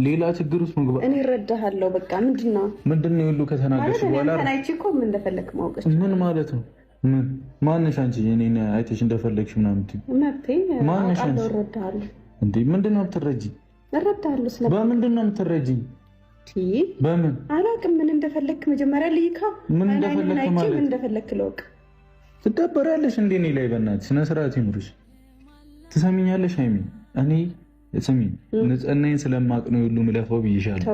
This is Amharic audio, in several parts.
ሌላ ችግር ውስጥ መግባት እኔ እረዳሃለሁ። በቃ ምንድነው ሁሉ ከተናገርሽ በኋላ ተናይቼ እኮ ምን እንደፈለክ ማወቅ ምን ማለት ነው? ምን ማነሽ አንቺ? እኔን አይተሽ እንደፈለግሽ ምናምን መብቴ ማነሽ አንቺ? እረዳሃለሁ እንዴ ምንድነው የምትረጂ? እረዳሃለሁ። በምንድነው የምትረጂ? በምን አላውቅም። ምን እንደፈለክ መጀመሪያ ልይካ ምን እንደፈለክ ማለት ምን እንደፈለክ ለወቅ ትደበራለሽ እንዴ? እኔ ላይ በእናትሽ ስነ ስርዓት ይኑርሽ። ትሰሚኛለሽ ሃይሚ? እኔ ስሚ ንጽህናዬን ስለማቅ ነው ሁሉ ምለፈው ብዬሻለሁ።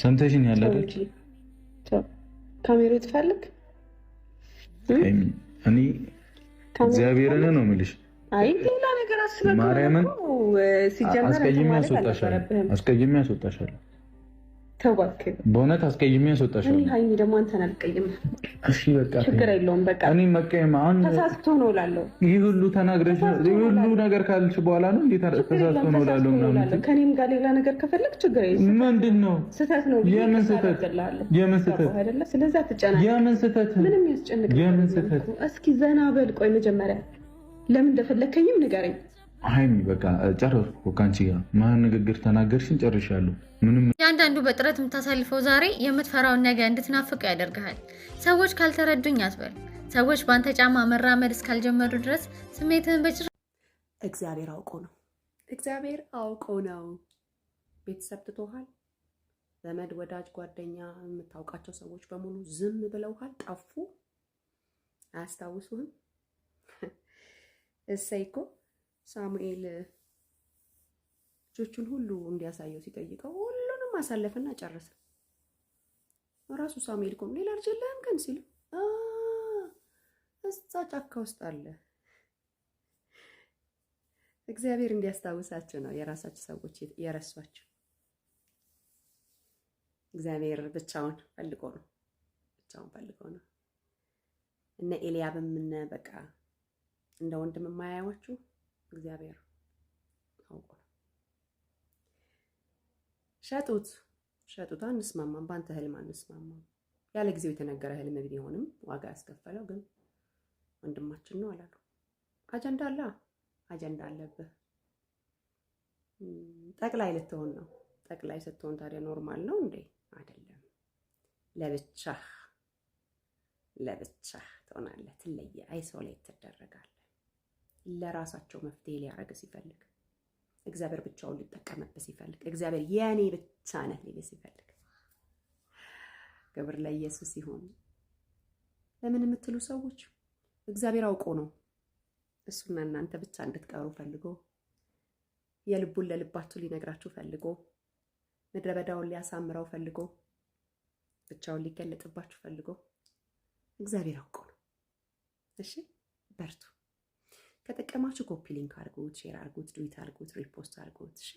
ሰምተሽኝ ያለ አይደል? ካሜራ ትፈልግ ሃይሚ? እኔ እግዚአብሔርን ነው የምልሽ። አይ ሌላ ነገር አስበህ ማርያምን ሲጀመር አስቀይሜ ያስወጣሻለሁ። ተባክ በእውነት አስቀይሜ ያስወጣሻለሁ። እኔ ሃይሚ ደግሞ አንተን አልቀይምም። እሺ በቃ ችግር የለውም። በቃ እኔ መቀየም አሁን ተሳስቶ ነው እላለሁ። ይህ ሁሉ ተናግረሽ ይህ ሁሉ ነገር ካልሽ በኋላ ነው እንዴ ተሳስቶ ነው እላለሁ ምናምን። ከኔም ጋር ሌላ ነገር ከፈለክ ችግር የለም። ምንድነው ስህተት ነው? የምን ስህተት? የምን ስህተት አይደለ? ስለዚህ አትጨናነቅ። የምን ስህተት? ምንም ያስጨንቅ። የምን ስህተት? እስኪ ዘና በል። ቆይ መጀመሪያ ለምን እንደፈለከኝም ንገረኝ። ሃይሚ በቃ ጨረስኩ። ከአንቺ ጋር ማን ንግግር ተናገርሽን ጨርሻለሁ። ምንም ያንዳንዱ በጥረት የምታሳልፈው ዛሬ የምትፈራውን ነገ እንድትናፍቅ ያደርግሃል። ሰዎች ካልተረዱኝ አትበል። ሰዎች በአንተ ጫማ መራመድ እስካልጀመሩ ድረስ ስሜትህን በጭራ እግዚአብሔር አውቆ ነው። ቤተሰብ ትቶሃል። ዘመድ፣ ወዳጅ፣ ጓደኛ፣ የምታውቃቸው ሰዎች በሙሉ ዝም ብለውሃል፣ ጠፉ፣ አያስታውሱህም። እሰይ እኮ ሳሙኤል ልጆቹን ሁሉ እንዲያሳየው ሲጠይቀው ሁሉንም አሳለፈና ጨረሰ። ራሱ ሳሙኤል እኮ ሌላ ልጅ የለህም ግን ሲሉ እዛ ጫካ ውስጥ አለ። እግዚአብሔር እንዲያስታውሳቸው ነው የራሳቸው ሰዎች የረሷቸው። እግዚአብሔር ብቻውን ፈልጎ ነው። እነ ኤልያብም በቃ እንደ ወንድም የማያዩዋችሁ እግዚአብሔር አውቆ ነው። ሸጡት፣ አንስማማም፣ በአንተ ህልም አንስማማም። ያለ ጊዜው የተነገረ ህልም ቢሆንም ዋጋ ያስከፈለው ግን ወንድማችን ነው አላሉ። አጀንዳ አለብህ። ጠቅላይ ልትሆን ነው። ጠቅላይ ስትሆን ታዲያ ኖርማል ነው እንዴ? አይደለም። ለብቻህ ትሆናለህ። አይሶሌት ትደረጋለህ። ለራሳቸው መፍትሄ ሊያደርግ ሲፈልግ፣ እግዚአብሔር ብቻውን ሊጠቀምበት ሲፈልግ፣ እግዚአብሔር የኔ ብቻ ነህ ሊል ሲፈልግ፣ ክብር ለኢየሱስ ይሁን። ለምን የምትሉ ሰዎች እግዚአብሔር አውቆ ነው እሱና እናንተ ብቻ እንድትቀሩ ፈልጎ፣ የልቡን ለልባችሁ ሊነግራችሁ ፈልጎ፣ ምድረ በዳውን ሊያሳምረው ፈልጎ፣ ብቻውን ሊገለጥባችሁ ፈልጎ፣ እግዚአብሔር አውቆ ነው። እሺ በርቱ። ከጠቀማችሁ ኮፒ ሊንክ አድርጉት፣ ሼር አድርጉት፣ ዱዊት አድርጉት፣ ሪፖስት አድርጉት። እሺ